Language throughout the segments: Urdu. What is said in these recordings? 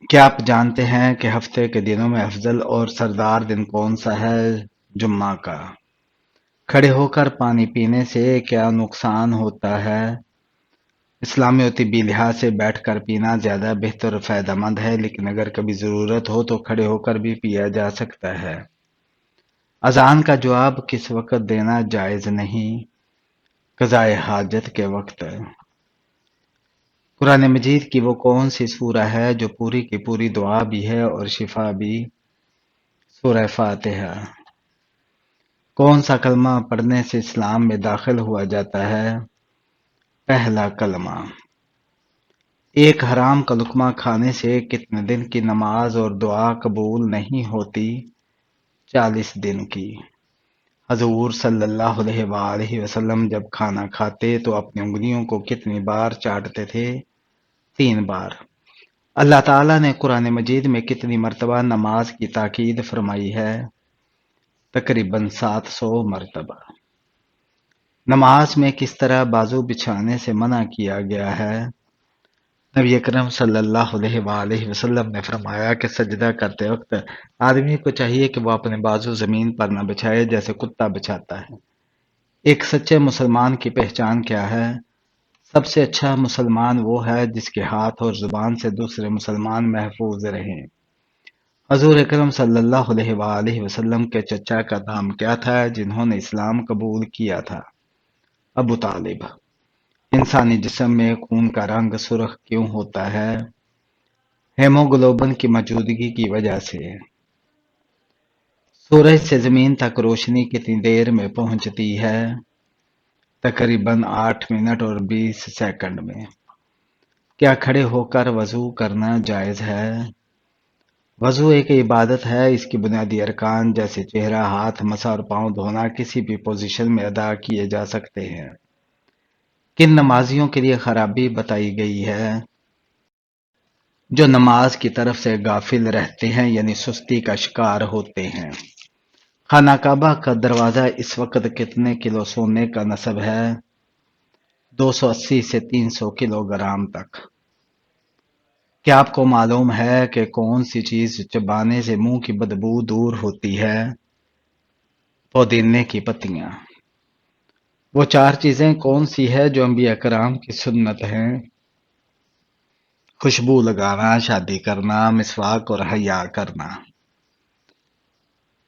کیا آپ جانتے ہیں کہ ہفتے کے دنوں میں افضل اور سردار دن کون سا ہے؟ جمعہ کا۔ کھڑے ہو کر پانی پینے سے کیا نقصان ہوتا ہے؟ اسلامی و طبی لحاظ سے بیٹھ کر پینا زیادہ بہتر اور فائدہ مند ہے، لیکن اگر کبھی ضرورت ہو تو کھڑے ہو کر بھی پیا جا سکتا ہے۔ اذان کا جواب کس وقت دینا جائز نہیں؟ قضائے حاجت کے وقت۔ قرآن مجید کی وہ کون سی سورہ ہے جو پوری کی پوری دعا بھی ہے اور شفا بھی؟ سورہ فاتحہ۔ کون سا کلمہ پڑھنے سے اسلام میں داخل ہوا جاتا ہے؟ پہلا کلمہ۔ ایک حرام کا لقمہ کھانے سے کتنے دن کی نماز اور دعا قبول نہیں ہوتی؟ 40 دن کی۔ حضور صلی اللہ علیہ وآلہ وسلم جب کھانا کھاتے تو اپنی انگلیوں کو کتنی بار چاٹتے تھے؟ 3 بار۔ اللہ تعالیٰ نے قرآن مجید میں کتنی مرتبہ نماز کی تاکید فرمائی ہے؟ تقریباً 700 مرتبہ۔ نماز میں کس طرح بازو بچھانے سے منع کیا گیا ہے؟ نبی اکرم صلی اللہ علیہ وآلہ وسلم نے فرمایا کہ سجدہ کرتے وقت آدمی کو چاہیے کہ وہ اپنے بازو زمین پر نہ بچھائے جیسے کتا بچھاتا ہے۔ ایک سچے مسلمان کی پہچان کیا ہے؟ سب سے اچھا مسلمان وہ ہے جس کے ہاتھ اور زبان سے دوسرے مسلمان محفوظ رہیں۔ حضور اکرم صلی اللہ علیہ وآلہ وسلم کے چچا کا نام کیا تھا جنہوں نے اسلام قبول کیا تھا؟ ابو طالب۔ انسانی جسم میں خون کا رنگ سرخ کیوں ہوتا ہے؟ ہیموگلوبن کی موجودگی کی وجہ سے۔ سورج سے زمین تک روشنی کتنی دیر میں پہنچتی ہے؟ تقریباً 8 منٹ اور 20 سیکنڈ میں۔ کیا کھڑے ہو کر وضو کرنا جائز ہے؟ وضو ایک عبادت ہے، اس کی بنیادی ارکان جیسے چہرہ، ہاتھ، مسا اور پاؤں دھونا کسی بھی پوزیشن میں ادا کیے جا سکتے ہیں۔ کن نمازیوں کے لیے خرابی بتائی گئی ہے؟ جو نماز کی طرف سے غافل رہتے ہیں یعنی سستی کا شکار ہوتے ہیں۔ خانہ کعبہ کا دروازہ اس وقت کتنے کلو سونے کا نصب ہے؟ 280 سے 300 کلو گرام تک۔ کیا آپ کو معلوم ہے کہ کون سی چیز چبانے سے منہ کی بدبو دور ہوتی ہے؟ پودینے کی پتیاں۔ وہ 4 چیزیں کون سی ہے جو انبیاء کرام کی سنت ہیں؟ خوشبو لگانا، شادی کرنا، مسواک اور حیا کرنا۔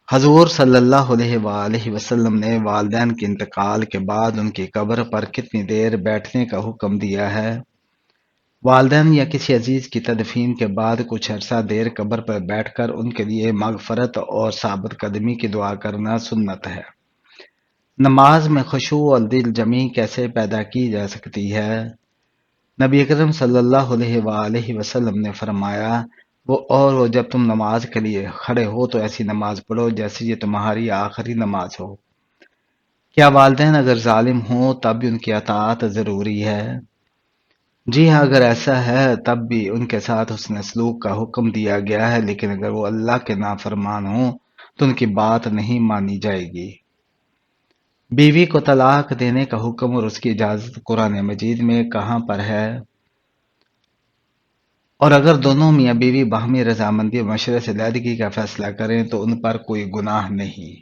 حضور صلی اللہ علیہ وآلہ وسلم نے والدین کے انتقال کے بعد ان کی قبر پر کتنی دیر بیٹھنے کا حکم دیا ہے؟ والدین یا کسی عزیز کی تدفین کے بعد کچھ عرصہ دیر قبر پر بیٹھ کر ان کے لیے مغفرت اور ثابت قدمی کی دعا کرنا سنت ہے۔ نماز میں خشوع اور دل جمعی کیسے پیدا کی جا سکتی ہے؟ نبی اکرم صلی اللہ علیہ وآلہ وسلم نے فرمایا، وہ جب تم نماز کے لیے کھڑے ہو تو ایسی نماز پڑھو جیسے یہ تمہاری آخری نماز ہو۔ کیا والدین اگر ظالم ہوں تب بھی ان کی اطاعت ضروری ہے؟ جی ہاں، اگر ایسا ہے تب بھی ان کے ساتھ حسن سلوک کا حکم دیا گیا ہے، لیکن اگر وہ اللہ کے نافرمان ہوں تو ان کی بات نہیں مانی جائے گی۔ بیوی کو طلاق دینے کا حکم اور اس کی اجازت قرآن مجید میں کہاں پر ہے؟ اور اگر دونوں میاں بیوی باہمی رضامندی اور مشورے سے علیحدگی کا فیصلہ کریں تو ان پر کوئی گناہ نہیں۔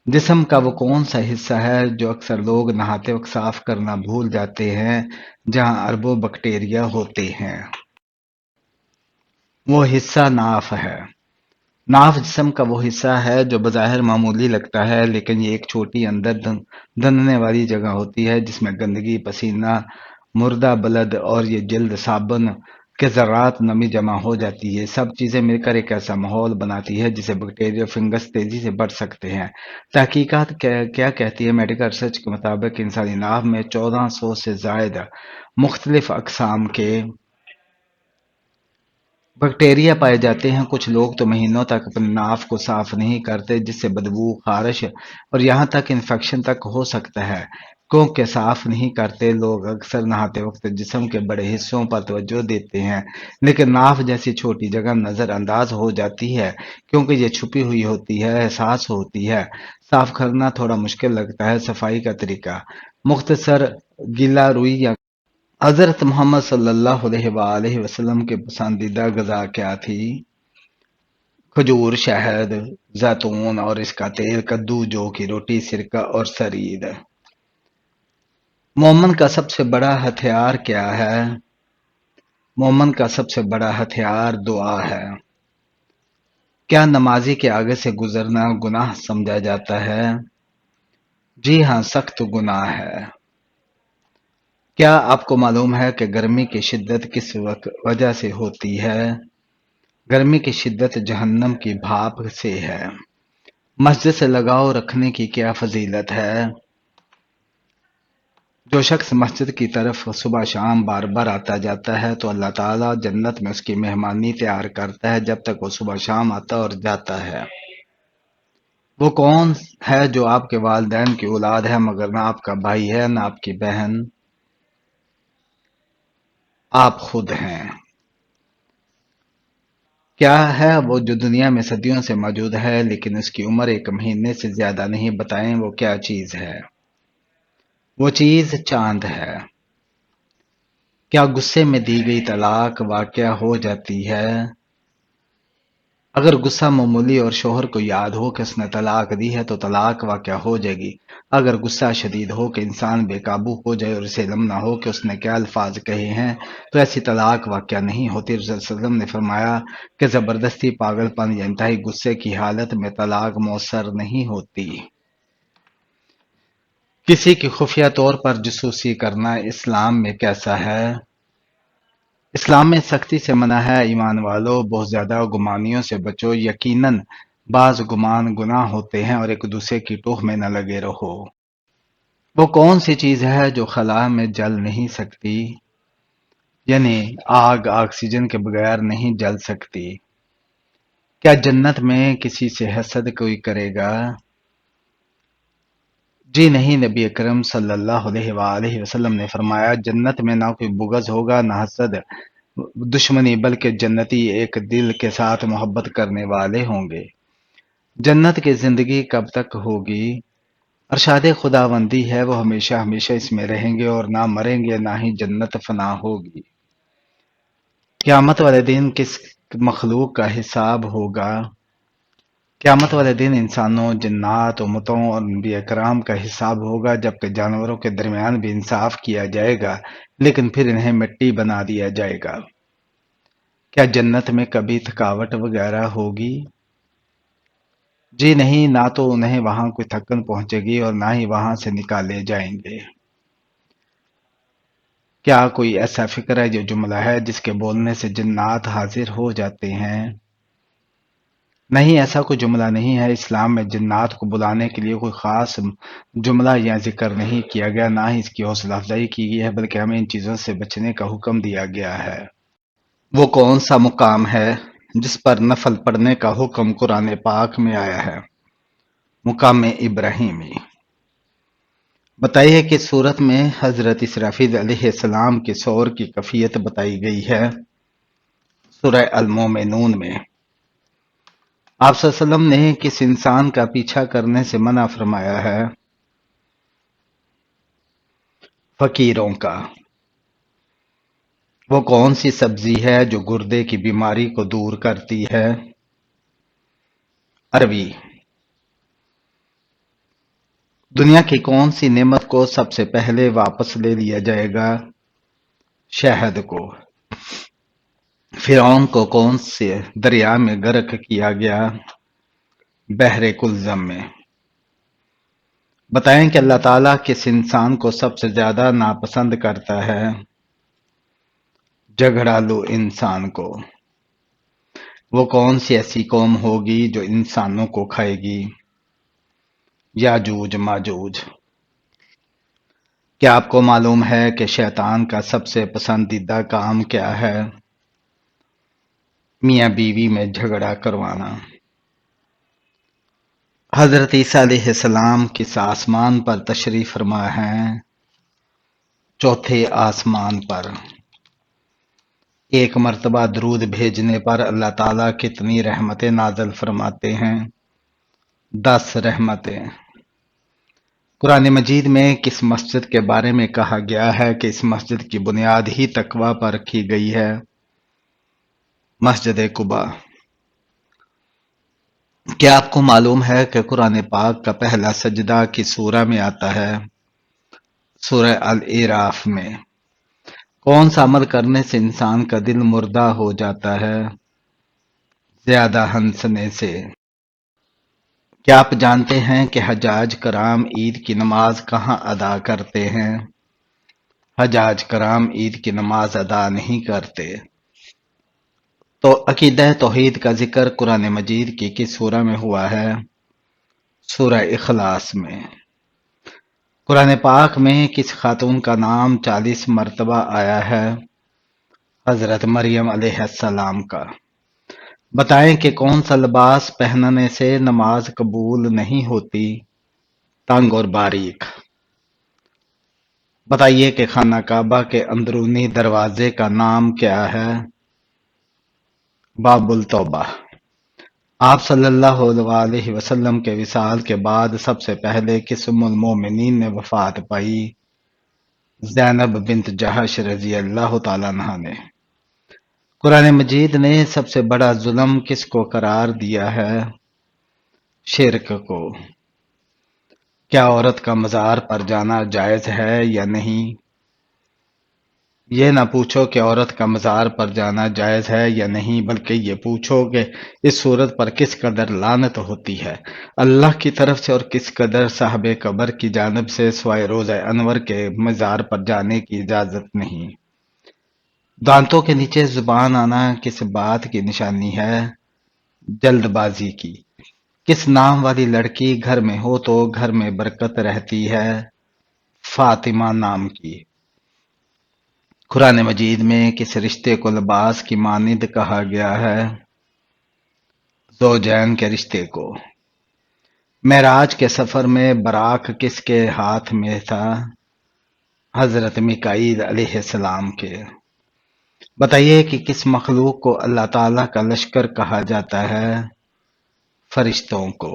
جسم کا وہ کون سا حصہ ہے جو اکثر لوگ نہاتے وقت صاف کرنا بھول جاتے ہیں، جہاں اربوں بیکٹیریا ہوتے ہیں؟ وہ حصہ ناف ہے۔ ناف جسم کا وہ حصہ ہے جو بظاہر معمولی لگتا ہے، لیکن یہ ایک چھوٹی اندر دھننے والی جگہ ہوتی ہے جس میں گندگی، پسینہ، مردہ بلد اور یہ جلد صابن کے ذرات نمی جمع ہو جاتی ہے۔ سب چیزیں مل کر ایک ایسا ماحول بناتی ہے جسے بیکٹیریا فنگس تیزی سے بڑھ سکتے ہیں۔ تحقیقات کیا کہتی ہے؟ میڈیکل ریسرچ کے مطابق انسانی ناف میں 1400 سے زائد مختلف اقسام کے بیکٹیریا پائے جاتے ہیں۔ کچھ لوگ تو مہینوں تک اپنے ناف کو صاف نہیں کرتے، جس سے بدبو، خارش اور یہاں تک انفیکشن تک ہو سکتا ہے۔ کیونکہ صاف نہیں کرتے، لوگ اکثر نہاتے وقت جسم کے بڑے حصوں پر توجہ دیتے ہیں، لیکن ناف جیسی چھوٹی جگہ نظر انداز ہو جاتی ہے کیونکہ یہ چھپی ہوئی ہوتی ہے، حساس ہوتی ہے۔ صاف کرنا تھوڑا مشکل لگتا ہے۔ صفائی کا طریقہ: مختصر گیلا روئی یا حضرت محمد صلی اللہ علیہ وآلہ وسلم کے پسندیدہ غذا کیا تھی؟ کھجور، شہد، زیتون اور اس کا تیل، کدو، جو کی روٹی، سرکہ اور سرید۔ مومن کا سب سے بڑا ہتھیار کیا ہے؟ مومن کا سب سے بڑا ہتھیار دعا ہے۔ کیا نمازی کے آگے سے گزرنا گناہ سمجھا جاتا ہے؟ جی ہاں، سخت گناہ ہے۔ کیا آپ کو معلوم ہے کہ گرمی کی شدت کس وجہ سے ہوتی ہے؟ گرمی کی شدت جہنم کی بھاپ سے ہے۔ مسجد سے لگاؤ رکھنے کی کیا فضیلت ہے؟ جو شخص مسجد کی طرف صبح شام بار بار آتا جاتا ہے تو اللہ تعالیٰ جنت میں اس کی مہمانی تیار کرتا ہے جب تک وہ صبح شام آتا اور جاتا ہے۔ وہ کون ہے جو آپ کے والدین کی اولاد ہے مگر نہ آپ کا بھائی ہے نہ آپ کی بہن؟ آپ خود ہیں۔ کیا ہے وہ جو دنیا میں صدیوں سے موجود ہے لیکن اس کی عمر ایک مہینے سے زیادہ نہیں؟ بتائیں وہ کیا چیز ہے؟ وہ چیز چاند ہے۔ کیا غصے میں دی گئی طلاق واقع ہو جاتی ہے؟ اگر غصہ معمولی اور شوہر کو یاد ہو کہ اس نے طلاق دی ہے تو طلاق واقع ہو جائے گی۔ اگر غصہ شدید ہو کہ انسان بے قابو ہو جائے اور اسے علم نہ ہو کہ اس نے کیا الفاظ کہے ہیں تو ایسی طلاق واقع نہیں ہوتی۔ رسول صلی اللہ علیہ وسلم نے فرمایا کہ زبردستی، پاگل پن یا انتہائی غصے کی حالت میں طلاق مؤثر نہیں ہوتی۔ کسی کی خفیہ طور پر جاسوسی کرنا اسلام میں کیسا ہے؟ اسلام میں سختی سے منع ہے۔ ایمان والو، بہت زیادہ گمانیوں سے بچو، یقیناً بعض گمان گناہ ہوتے ہیں، اور ایک دوسرے کی ٹوہ میں نہ لگے رہو۔ وہ کون سی چیز ہے جو خلا میں جل نہیں سکتی؟ یعنی آگ آکسیجن کے بغیر نہیں جل سکتی۔ کیا جنت میں کسی سے حسد کوئی کرے گا؟ جی نہیں، نبی اکرم صلی اللہ علیہ وآلہ وسلم نے فرمایا جنت میں نہ کوئی بغض ہوگا نہ حسد، دشمنی، بلکہ جنتی ایک دل کے ساتھ محبت کرنے والے ہوں گے۔ جنت کی زندگی کب تک ہوگی؟ ارشاد خداوندی ہے وہ ہمیشہ ہمیشہ اس میں رہیں گے اور نہ مریں گے نہ ہی جنت فنا ہوگی۔ قیامت والے دن کس مخلوق کا حساب ہوگا؟ قیامت والے دن انسانوں، جنات، امتوں اور انبیاء کرام کا حساب ہوگا، جبکہ جانوروں کے درمیان بھی انصاف کیا جائے گا لیکن پھر انہیں مٹی بنا دیا جائے گا۔ کیا جنت میں کبھی تھکاوٹ وغیرہ ہوگی؟ جی نہیں، نہ تو انہیں وہاں کوئی تھکن پہنچے گی اور نہ ہی وہاں سے نکالے جائیں گے۔ کیا کوئی ایسا فکر ہے جو جملہ ہے جس کے بولنے سے جنات حاضر ہو جاتے ہیں؟ نہیں، ایسا کوئی جملہ نہیں ہے۔ اسلام میں جنات کو بلانے کے لیے کوئی خاص جملہ یا ذکر نہیں کیا گیا، نہ ہی اس کی حوصلہ افزائی کی گئی ہے، بلکہ ہمیں ان چیزوں سے بچنے کا حکم دیا گیا ہے۔ وہ کون سا مقام ہے جس پر نفل پڑھنے کا حکم قرآن پاک میں آیا ہے؟ مقام ابراہیمی۔ بتائیے کہ صورت میں حضرت اسرافیل علیہ السلام کے صور کی کیفیت بتائی گئی ہے۔ سورہ المومنون میں آپ صلی اللہ علیہ وسلم نے کس انسان کا پیچھا کرنے سے منع فرمایا ہے؟ فقیروں کا۔ وہ کون سی سبزی ہے جو گردے کی بیماری کو دور کرتی ہے؟ اروی۔ دنیا کی کون سی نعمت کو سب سے پہلے واپس لے لیا جائے گا؟ شہد کو۔ فرعون کو کون سے دریا میں غرق کیا گیا؟ بحر کلزم میں۔ بتائیں کہ اللہ تعالیٰ کس انسان کو سب سے زیادہ ناپسند کرتا ہے؟ جھگڑالو انسان کو۔ وہ کون سی ایسی قوم ہوگی جو انسانوں کو کھائے گی؟ یاجوج ماجوج۔ کیا آپ کو معلوم ہے کہ شیطان کا سب سے پسندیدہ کام کیا ہے؟ میاں بیوی میں جھگڑا کروانا۔ حضرت عیسیٰ علیہ السلام کس آسمان پر تشریف فرما ہیں؟ چوتھے آسمان پر۔ ایک مرتبہ درود بھیجنے پر اللہ تعالیٰ کتنی رحمتیں نازل فرماتے ہیں؟ 10 رحمتیں۔ قرآن مجید میں کس مسجد کے بارے میں کہا گیا ہے کہ اس مسجد کی بنیاد ہی تقوی پر رکھی گئی ہے؟ مسجد قباء۔ کیا آپ کو معلوم ہے کہ قرآن پاک کا پہلا سجدہ کس سورہ میں آتا ہے؟ سورہ الاعراف میں۔ کون سا عمل کرنے سے انسان کا دل مردہ ہو جاتا ہے؟ زیادہ ہنسنے سے۔ کیا آپ جانتے ہیں کہ حجاج کرام عید کی نماز کہاں ادا کرتے ہیں؟ حجاج کرام عید کی نماز ادا نہیں کرتے۔ تو عقیدہ توحید کا ذکر قرآن مجید کی کس سورہ میں ہوا ہے؟ سورہ اخلاص میں۔ قرآن پاک میں کس خاتون کا نام 40 مرتبہ آیا ہے؟ حضرت مریم علیہ السلام کا۔ بتائیں کہ کون سا لباس پہننے سے نماز قبول نہیں ہوتی؟ تنگ اور باریک۔ بتائیے کہ خانہ کعبہ کے اندرونی دروازے کا نام کیا ہے؟ باب التوبہ۔ آپ صلی اللہ علیہ وسلم کے وصال کے بعد سب سے پہلے کس ام المومنین نے وفات پائی؟ زینب بنت جہش رضی اللہ تعالیٰ عنہا نے۔ قرآن مجید نے سب سے بڑا ظلم کس کو قرار دیا ہے؟ شرک کو۔ کیا عورت کا مزار پر جانا جائز ہے یا نہیں؟ یہ نہ پوچھو کہ عورت کا مزار پر جانا جائز ہے یا نہیں، بلکہ یہ پوچھو کہ اس صورت پر کس قدر لعنت ہوتی ہے اللہ کی طرف سے اور کس قدر صاحب قبر کی جانب سے سوائے روضہ انور کے مزار پر جانے کی اجازت نہیں۔ دانتوں کے نیچے زبان آنا کس بات کی نشانی ہے؟ جلد بازی کی۔ کس نام والی لڑکی گھر میں ہو تو گھر میں برکت رہتی ہے؟ فاطمہ نام کی۔ قرآن مجید میں کس رشتے کو لباس کی مانند کہا گیا ہے؟ زوجین کے رشتے کو۔ معراج کے سفر میں براق کس کے ہاتھ میں تھا؟ حضرت میکائیل علیہ السلام کے۔ بتائیے کہ کس مخلوق کو اللہ تعالیٰ کا لشکر کہا جاتا ہے؟ فرشتوں کو۔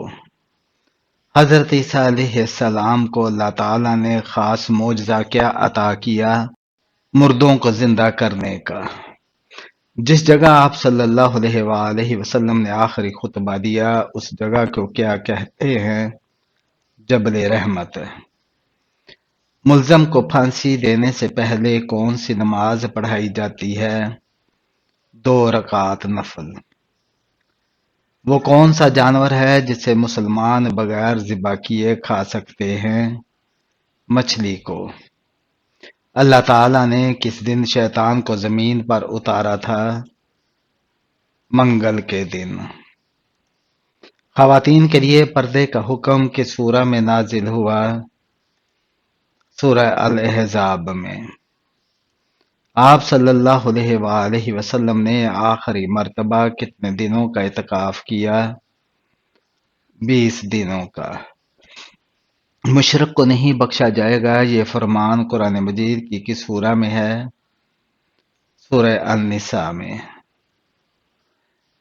حضرت عیسیٰ علیہ السلام کو اللہ تعالیٰ نے خاص معجزہ کیا عطا کیا؟ مردوں کو زندہ کرنے کا۔ جس جگہ آپ صلی اللہ علیہ وآلہ وسلم نے آخری خطبہ دیا اس جگہ کو کیا کہتے ہیں؟ جبل رحمت۔ ملزم کو پھانسی دینے سے پہلے کون سی نماز پڑھائی جاتی ہے؟ 2 رکعات نفل۔ وہ کون سا جانور ہے جسے مسلمان بغیر ذبح کیے کھا سکتے ہیں؟ مچھلی کو۔ اللہ تعالیٰ نے کس دن شیطان کو زمین پر اتارا تھا؟ منگل کے دن۔ خواتین کے لیے پردے کا حکم کس سورہ میں نازل ہوا؟ سورہ الاحزاب میں۔ آپ صلی اللہ علیہ وآلہ وسلم نے آخری مرتبہ کتنے دنوں کا اعتکاف کیا؟ 20 دنوں کا۔ مشرق کو نہیں بخشا جائے گا یہ فرمان قرآن مجید کی کس سورہ میں ہے؟ سورہ النساء میں۔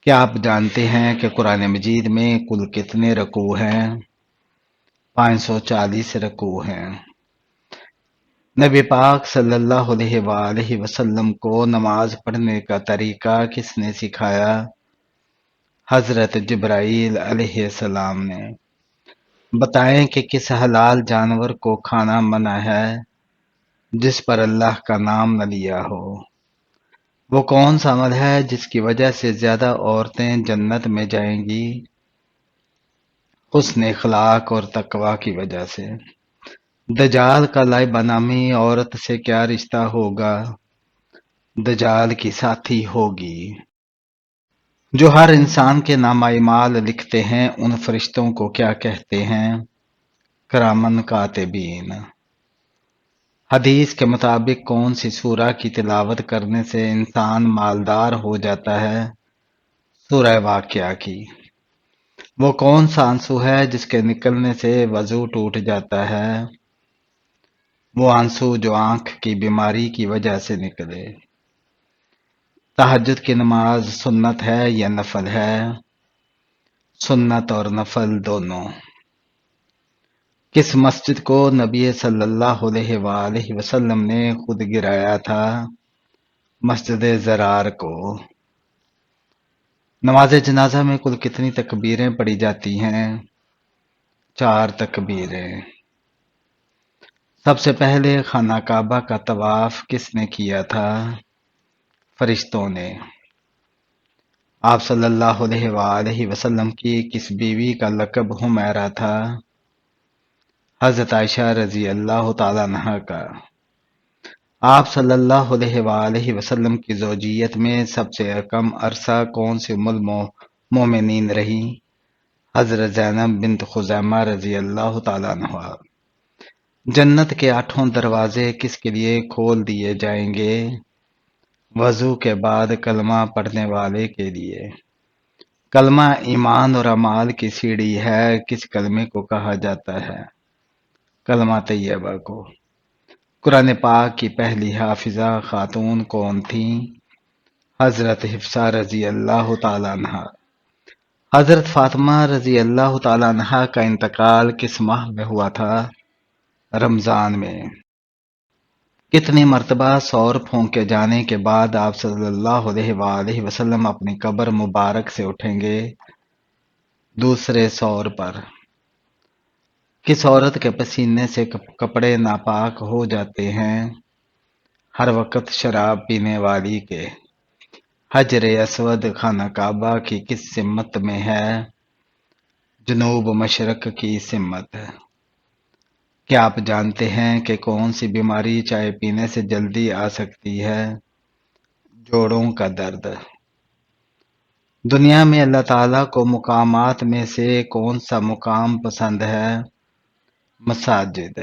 کیا آپ جانتے ہیں کہ قرآن مجید میں کل کتنے رکوع ہیں؟ 540 رکوع ہیں۔ نبی پاک صلی اللہ علیہ وآلہ وسلم کو نماز پڑھنے کا طریقہ کس نے سکھایا؟ حضرت جبرائیل علیہ السلام نے۔ بتائیں کہ کس حلال جانور کو کھانا منع ہے جس پر اللہ کا نام نہ لیا ہو؟ وہ کون سا عمل ہے جس کی وجہ سے زیادہ عورتیں جنت میں جائیں گی؟ حسن اخلاق اور تقوی کی وجہ سے۔ دجال کا لائبہ نامی عورت سے کیا رشتہ ہوگا؟ دجال کی ساتھی ہوگی۔ جو ہر انسان کے نامہ اعمال لکھتے ہیں ان فرشتوں کو کیا کہتے ہیں؟ کرامن کاتبین۔ حدیث کے مطابق کون سی سورہ کی تلاوت کرنے سے انسان مالدار ہو جاتا ہے؟ سورہ واقعہ کی۔ وہ کون سا آنسو ہے جس کے نکلنے سے وضو ٹوٹ جاتا ہے؟ وہ آنسو جو آنکھ کی بیماری کی وجہ سے نکلے۔ تہجد کی نماز سنت ہے یا نفل ہے؟ سنت اور نفل دونوں۔ کس مسجد کو نبی صلی اللہ علیہ وآلہ وسلم نے خود گرایا تھا؟ مسجد زرار کو۔ نماز جنازہ میں کل کتنی تکبیریں پڑھی جاتی ہیں؟ 4 تکبیریں۔ سب سے پہلے خانہ کعبہ کا طواف کس نے کیا تھا؟ فرشتوں نے۔ آپ صلی اللہ علیہ وآلہ وسلم کی کس بیوی کا لقب حمیرہ تھا؟ حضرت عائشہ رضی اللہ تعالیٰ عنہا کا۔ آپ صلی اللہ علیہ وآلہ وسلم کی زوجیت میں سب سے کم عرصہ کون سی ام المومنین رہی؟ حضرت زینب بنت خزیمہ رضی اللہ تعالیٰ عنہا۔ جنت کے 8 دروازے کس کے لیے کھول دیے جائیں گے؟ وضو کے بعد کلمہ پڑھنے والے کے لیے۔ کلمہ ایمان اور اعمال کی سیڑھی ہے، کس کلمے کو کہا جاتا ہے؟ کلمہ طیبہ کو۔ قرآن پاک کی پہلی حافظہ خاتون کون تھیں؟ حضرت حفصہ رضی اللہ تعالیٰ عنہا۔ حضرت فاطمہ رضی اللہ تعالیٰ عنہا کا انتقال کس ماہ میں ہوا تھا؟ رمضان میں۔ کتنی مرتبہ سور پھونکے جانے کے بعد آپ صلی اللہ علیہ وآلہ وسلم اپنی قبر مبارک سے اٹھیں گے؟ دوسرے سور پر۔ کس عورت کے پسینے سے کپڑے ناپاک ہو جاتے ہیں؟ ہر وقت شراب پینے والی کے۔ حجر اسود خانہ کعبہ کی کس سمت میں ہے؟ جنوب مشرق کی سمت۔ کیا آپ جانتے ہیں کہ کون سی بیماری چائے پینے سے جلدی آ سکتی ہے؟ جوڑوں کا درد۔ دنیا میں اللہ تعالیٰ کو مقامات میں سے کون سا مقام پسند ہے؟ مساجد۔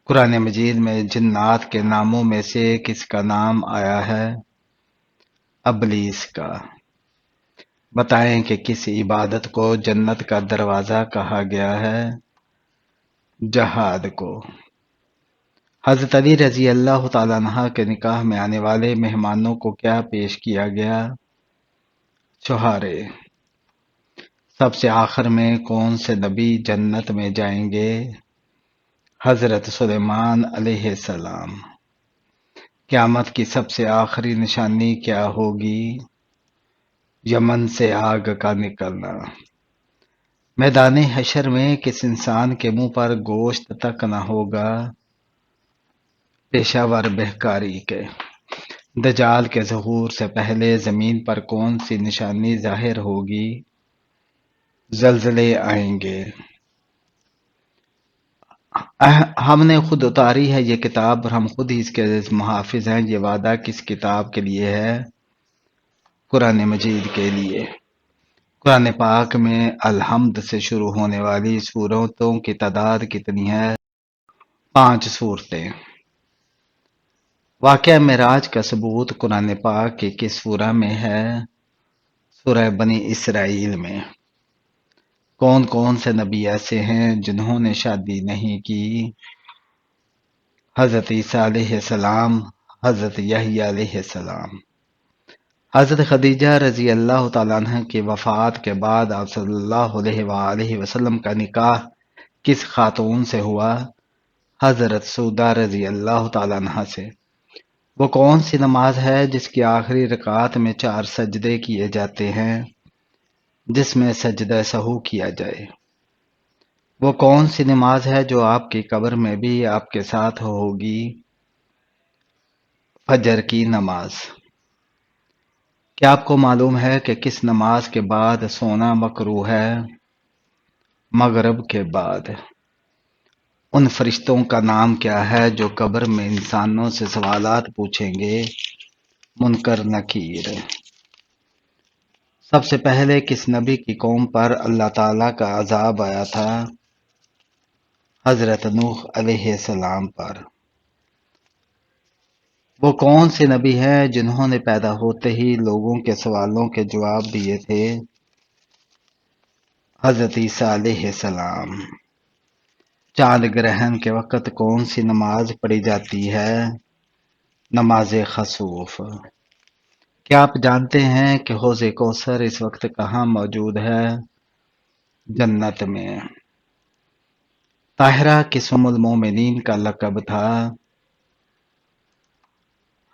قرآن مجید میں جنات کے ناموں میں سے کس کا نام آیا ہے؟ ابلیس کا۔ بتائیں کہ کس عبادت کو جنت کا دروازہ کہا گیا ہے؟ جہاد کو۔ حضرت علی رضی اللہ تعالیٰ عنہ کے نکاح میں آنے والے مہمانوں کو کیا پیش کیا گیا؟ چھہارے۔ سب سے آخر میں کون سے نبی جنت میں جائیں گے؟ حضرت سلیمان علیہ السلام۔ قیامت کی سب سے آخری نشانی کیا ہوگی؟ یمن سے آگ کا نکلنا۔ میدان حشر میں کس انسان کے منہ پر گوشت تک نہ ہوگا؟ پیشہ ور بہکاری کے۔ دجال کے ظہور سے پہلے زمین پر کون سی نشانی ظاہر ہوگی؟ زلزلے آئیں گے۔ ہم نے خود اتاری ہے یہ کتاب اور ہم خود ہی اس کے محافظ ہیں۔ یہ وعدہ کس کتاب کے لیے ہے؟ قرآن مجید کے لیے۔ قرآن پاک میں الحمد سے شروع ہونے والی سورتوں کی تعداد کتنی ہے؟ 5 سورتیں۔ واقعہ معراج کا ثبوت قرآن پاک کی کس سورہ میں ہے؟ سورہ بنی اسرائیل میں۔ کون کون سے نبی ایسے ہیں جنہوں نے شادی نہیں کی؟ حضرت عیسیٰ علیہ السلام، حضرت یحییٰ علیہ السلام۔ حضرت خدیجہ رضی اللہ تعالیٰ عنہ کی وفات کے بعد آپ صلی اللہ علیہ وآلہ وسلم کا نکاح کس خاتون سے ہوا؟ حضرت سودہ رضی اللہ تعالیٰ عنہ سے۔ وہ کون سی نماز ہے جس کی آخری رکعت میں 4 سجدے کیے جاتے ہیں، جس میں سجدہ سہو کیا جائے؟ وہ کون سی نماز ہے جو آپ کی قبر میں بھی آپ کے ساتھ ہوگی؟ فجر کی نماز۔ کیا آپ کو معلوم ہے کہ کس نماز کے بعد سونا مکروہ ہے؟ مغرب کے بعد۔ ان فرشتوں کا نام کیا ہے جو قبر میں انسانوں سے سوالات پوچھیں گے؟ منکر نکیر۔ سب سے پہلے کس نبی کی قوم پر اللہ تعالیٰ کا عذاب آیا تھا؟ حضرت نوح علیہ السلام پر۔ وہ کون سے نبی ہیں جنہوں نے پیدا ہوتے ہی لوگوں کے سوالوں کے جواب دیے تھے؟ حضرت عیسیٰ علیہ السلام۔ چاند گرہن کے وقت کون سی نماز پڑھی جاتی ہے؟ نماز خسوف۔ کیا آپ جانتے ہیں کہ حوض کوثر اس وقت کہاں موجود ہے؟ جنت میں۔ طاہرہ کس ام المومنین کا لقب تھا؟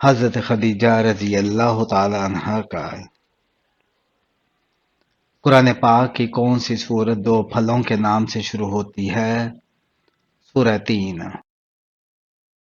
حضرت خدیجہ رضی اللہ تعالی عنہا کا۔ قرآن پاک کی کون سی سورت دو پھلوں کے نام سے شروع ہوتی ہے؟ سورہ تین۔